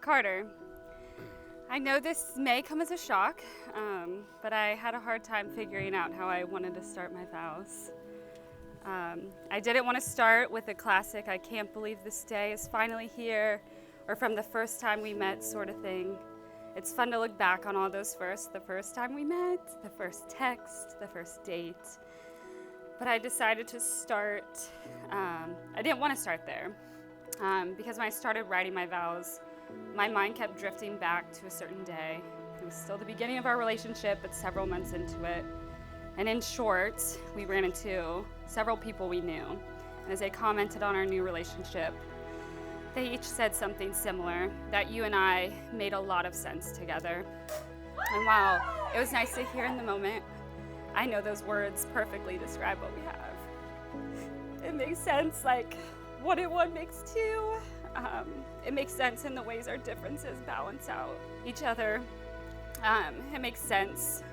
Carter, I know this may come as a shock, but I had a hard time figuring out how I wanted to start my vows. I didn't want to start with a classic, I can't believe this day is finally here, or from the first time we met sort of thing. It's fun to look back on all those firsts, the first time we met, the first text, the first date. But I decided to start, I didn't want to start there, because when I started writing my vows, my mind kept drifting back to a certain day. It was still the beginning of our relationship, but several months into it. And in short, we ran into several people we knew. And as they commented on our new relationship, they each said something similar, that you and I made a lot of sense together. And while it was nice to hear in the moment, I know those words perfectly describe what we have. It makes sense, like 1 and 1 makes 2. It makes sense in the ways our differences balance out each other. It makes sense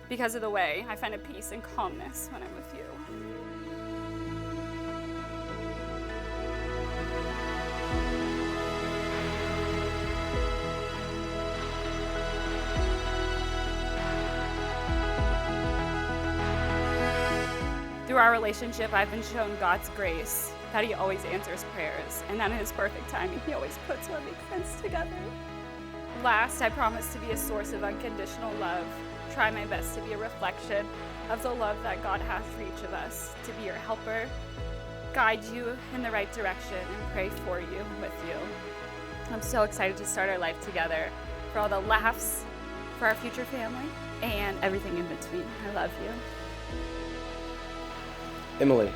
because of the way I find a peace and calmness when I'm with you. Through our relationship, I've been shown God's grace, that He always answers prayers, and that in His perfect timing, He always puts what makes sense together. Last, I promise to be a source of unconditional love, try my best to be a reflection of the love that God has for each of us, to be your helper, guide you in the right direction, and pray for you and with you. I'm so excited to start our life together, for all the laughs, for our future family, and everything in between. I love you. Emily,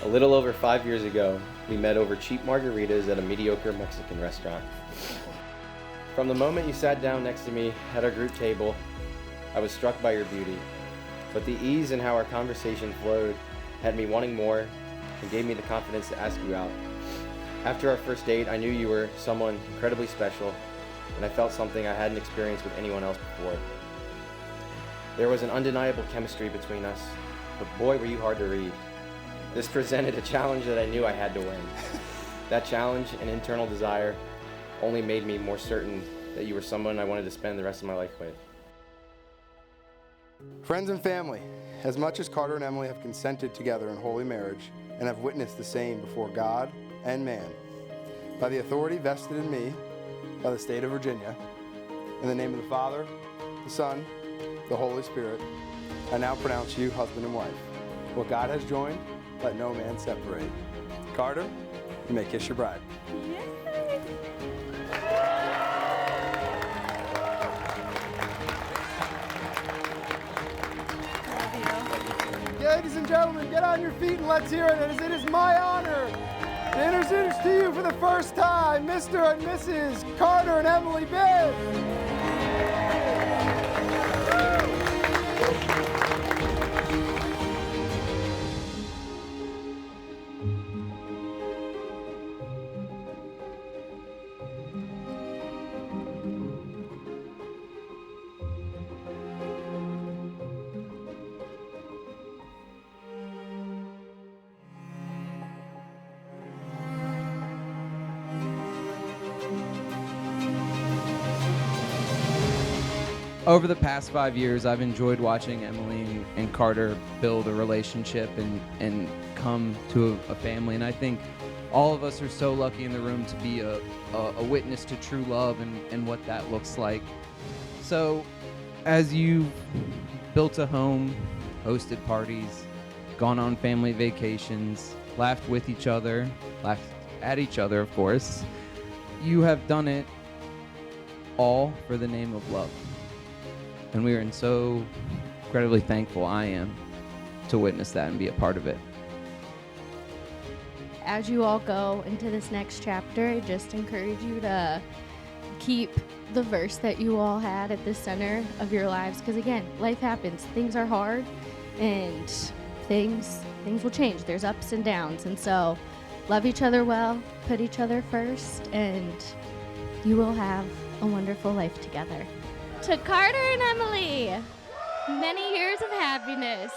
a little over 5 years ago, we met over cheap margaritas at a mediocre Mexican restaurant. From the moment you sat down next to me at our group table, I was struck by your beauty, but the ease in how our conversation flowed had me wanting more and gave me the confidence to ask you out. After our first date, I knew you were someone incredibly special, and I felt something I hadn't experienced with anyone else before. There was an undeniable chemistry between us, but boy, were you hard to read. This presented a challenge that I knew I had to win. That challenge and internal desire only made me more certain that you were someone I wanted to spend the rest of my life with. Friends and family, as much as Carter and Emily have consented together in holy marriage and have witnessed the same before God and man, by the authority vested in me by the state of Virginia, in the name of the Father, the Son, the Holy Spirit, I now pronounce you husband and wife. What God has joined, let no man separate. Carter, you may kiss your bride. Ladies and gentlemen, get on your feet and let's hear it, as it is my honor to introduce to you for the first time, Mr. and Mrs. Carter and Emily Bibb. Over the past 5 years, I've enjoyed watching Emily and Carter build a relationship and come to a family. And I think all of us are so lucky in the room to be a witness to true love and what that looks like. So as you've built a home, hosted parties, gone on family vacations, laughed with each other, laughed at each other, of course, you have done it all for the name of love. And we are so incredibly thankful, I am, to witness that and be a part of it. As you all go into this next chapter, I just encourage you to keep the verse that you all had at the center of your lives. Because again, life happens. Things are hard and things will change. There's ups and downs. And so love each other well, put each other first, and you will have a wonderful life together. To Carter and Emily, many years of happiness.